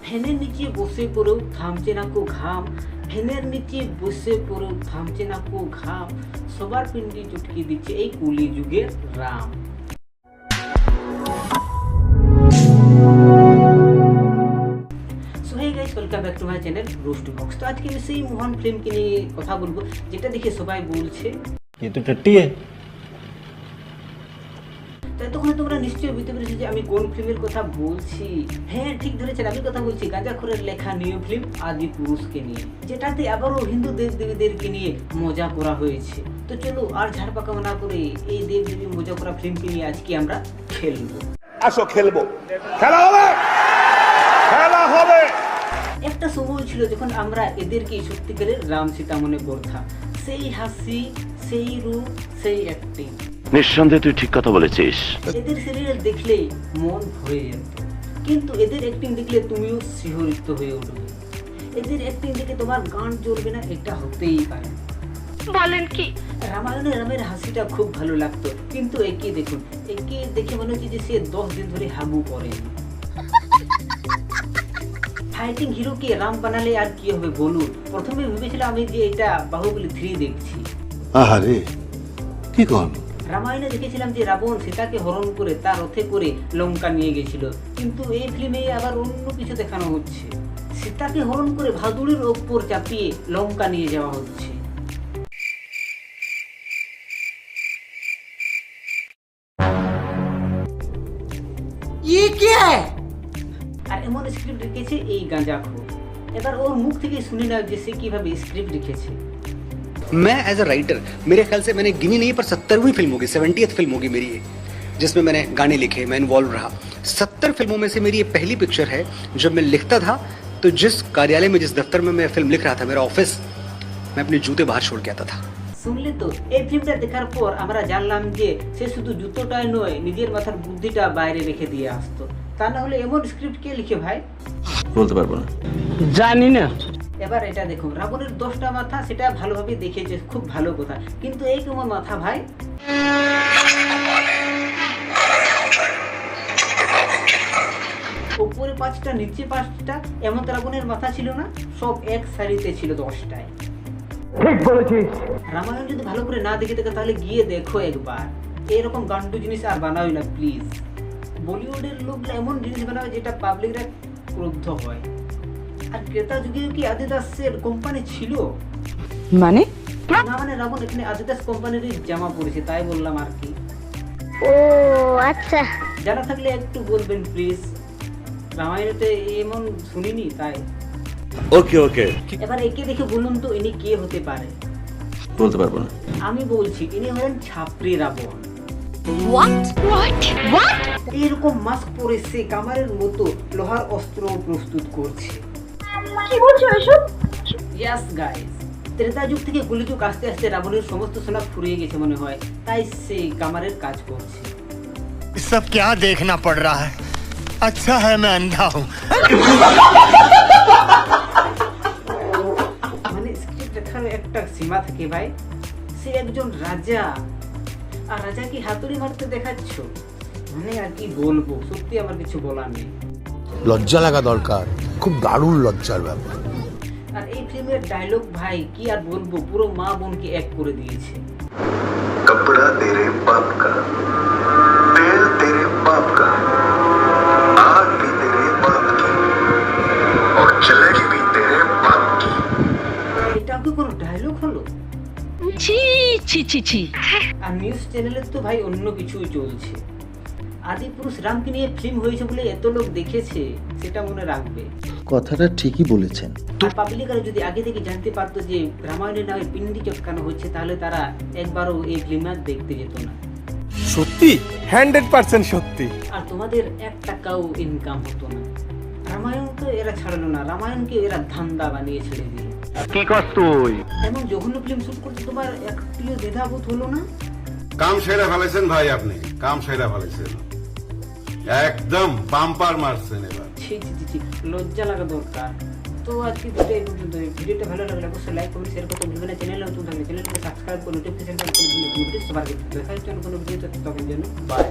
ফ্যানের নিচে বসে পড়েও থামছে না কো ঘাম, ফ্যানের নিচে বসে পড়েও থামছে না কো ঘাম, সবার পিন্ডি চুটকি দিচ্ছে এই কলি যুগের Ram. So hey guys, welcome back to my channel roast box. তো আজকে আমি সেই মহান ফিল্মকে নিয়ে কথা বলবো যেটা দেখে সবাই বলছে ये तो टट्टी है। তাই তখন তোমরা নিশ্চয়ই বুঝতে পেরেছো যে আমি কোন ফিল্মের কথা বলছি। হ্যাঁ, ঠিক ধরেছেন, আমি কথা বলছি গাঁজাখোরের লেখা নিউ ফিল্ম আদি পুরুষকে নিয়ে, যেটাতে আবারও হিন্দু দেব দেবীদেরকে নিয়ে মজা করা হয়েছে। তো চলো আর ঝাড় পাকা না করে এই দেব দেবী মজা করা ফিল্মকে নিয়ে আজকে আমরা খেলবো। আসো খেলবো, খেলা হবে, খেলা হবে। একটা সময় ছিল যখন আমরা এদেরকে সত্যিকারের রাম সীতা মনে করতাম। সেই হাসি, সেই রূপ, সেই অ্যাক্টিং, নিঃসন্দেহে তুই ঠিক কথা বলেছিস। এদের সিরিয়াল দেখলেই মন ভরে যেত, কিন্তু এদের অ্যাক্টিং দেখলে তুমিও শিহরিত হয়ে উঠবে। এদের অ্যাক্টিং দেখে তোমার গান জ্বলবে না, এটা হতেই পারে। বলেন কি? রামায়ণে রামের হাসিটা খুব ভালো লাগতো, কিন্তু একে দেখুন, একে দেখে মনে হচ্ছে যে সে 10 দিন ধরে হাগু করেনি। ফাইটিং হিরোকে রাম বানালে আর কি হবে বলুন? প্রথমে ভেবেছিলাম আমি যে এটা বাহুবলী 3 দেখছি। আহারে কি কন? রামায়ণে দেখেছিলাম যে রাবণ সীতাকে হরণ করে তার রথে করে লঙ্কা নিয়ে গেছিল, কিন্তু এই ফিল্মে আবার অন্য কিছু দেখানো হচ্ছে। সীতাকে হরণ করে ভাদুড়ির ওপর চাপিয়ে লঙ্কা নিয়ে যাওয়া হচ্ছে। আর এমন স্ক্রিপ্ট লিখেছে এই গাঁজাখোর। এবার ওর মুখ থেকে শুনে না যে সে কিভাবে স্ক্রিপ্ট লিখেছে। मैं एज अ राइटर, मेरे ख्याल से मैंने गिनी नहीं पर 70वीं फिल्म होगी, 70th फिल्म होगी मेरी ये, जिसमें मैंने गाने लिखे, मैं इन्वॉल्व रहा। 70 फिल्मों में से मेरी ये पहली पिक्चर है। जब मैं लिखता था तो जिस कार्यालय में, जिस दफ्तर में मैं फिल्म लिख रहा था, मेरा ऑफिस, मैं अपने जूते बाहर छोड़ के आता था। শুনলে তো, এই ফিল্মটা দেখার পর আমরা জানলাম যে সে শুধু জুতোটাই নয়, নিজের মাথার বুদ্ধিটা বাইরে রেখে দিয়ে আসতো। তা না হলে এমন স্ক্রিপ্ট কে লিখে ভাই? বলতে পারবো না, জানি না। এবার এটা দেখুন, রাবণের 10টা মাথা, সেটা ভালোভাবে দেখেছে, খুব ভালো কথা, কিন্তু এই কেমন মাথা ভাই? উপরে 5টা, নিচে 5টা, এমন তো রাবণের মাথা ছিল না, সব এক সারিতে ছিল 10টায়। ঠিক বলেছিস। রামায়ণ যদি ভালো করে না দেখে থাকে তাহলে গিয়ে দেখো একবার। এরকম গান্ডু জিনিস আর বানাও না প্লিজ। বলিউডের লোকরা এমন জিনিস বানাবে যেটা পাবলিকরা ক্রুদ্ধ হয়। আর ক্রেতা যুগে কি আদিদাসের কোম্পানি ছিল? মানে? না মানে রাবণ এখানে আদিদাস কোম্পানির জামা পরেছে, তাই বললাম আর কি। ও আচ্ছা, জানা থাকলে একটু বলবেন প্লিজ। রামায়ণতে এমন শুনিনি তাই। ওকে ওকে, এবার একে দেখে বলুন তো ইনি কে হতে পারে? বলতে পারবো না। আমি বলছি, ইনি হলেন ছাপরি রাবণ। What? এরকম মাস্ক পরে সে কামারের মতো লোহার অস্ত্র প্রস্তুত করছে। কি বলছো এসব? ইয়েস গাইস, ত্রেতা যুগ থেকে কলিযুগ আস্তে আস্তে রাবণের সমস্ত সোনা ফুরিয়ে গেছে মনে হয়, তাই সে কামারের কাজ করছে। सब क्या देखना पड़ रहा है? अच्छा है मैं अंधा हूँ। মানে স্ক্রিপ্ট লেখার একটা সীমা থাকে ভাই। সে একজন রাজা, আর রাজা কি হাতুড়ি মারতে দেখাচ্ছ? মানে আর কি বলবো, সত্যি আমার কিছু বলার নেই। লজ্জা লাগা দরকার, খুব দারুণ লজ্জার ব্যাপার। আর এই ফিল্মের ডায়লগ ভাই কি আর বলবো, পুরো মা বোনকে এক করে দিয়েছে। कपड़ा तेरे बाप का, तेल तेरे बाप का, आग भी तेरे बाप की, और चलेगी भी तेरे बाप की। এটা কি কোনো ডায়লগ হলো? ছি ছি ছি ছি। আর নিউজ চ্যানেলে তো ভাই অন্য কিছুই চলছে। আদি পুরুষ রামকে নিয়ে ফিল্ম হয়েছে বলে এত লোক দেখেছে, সেটা মনে রাখবে। কথাটা ঠিকই বলেছেন। আর পাবলিকরা যদি আগে থেকে জানতে পারতো যে রামায়ণের নামে পিন্ডি চটকানো হচ্ছে, তাহলে তারা একবারও এই ফিল্ম আর দেখতে যেত না। সত্যি 100% সত্যি। আর তোমাদের 1 টাকাও ইনকাম হতো না। রামায়ণ তো এরা ছাড়লো না, রামায়ণকে এরা ধান্দা বানিয়ে ছেড়ে দিল। কি কর তুই? এমন জঘন্য ফিল্ম শুট করতে তোমার একটিও দ্বিধাবোধ হলো না? কাম সেরা ফেলেছেন ভাই, আপনি কাম সেরা ফেলেছেন, একদম বাম্পার মারছেন এবার। ছি ছি ছি ছি, লজ্জা লাগা দরকার। তো আজকে ভিডিওটা ভালো লাগলে অবশ্যই লাইক কমেন্ট শেয়ার করতে ভুলবেন না। চ্যানেলে নতুন থাকলে চ্যানেলটাকে সাবস্ক্রাইব করে নোটিফিকেশনটা করে দিন। সবার দেখা হচ্ছে কোনো ভিডিওতে, তখন জন্য বাই।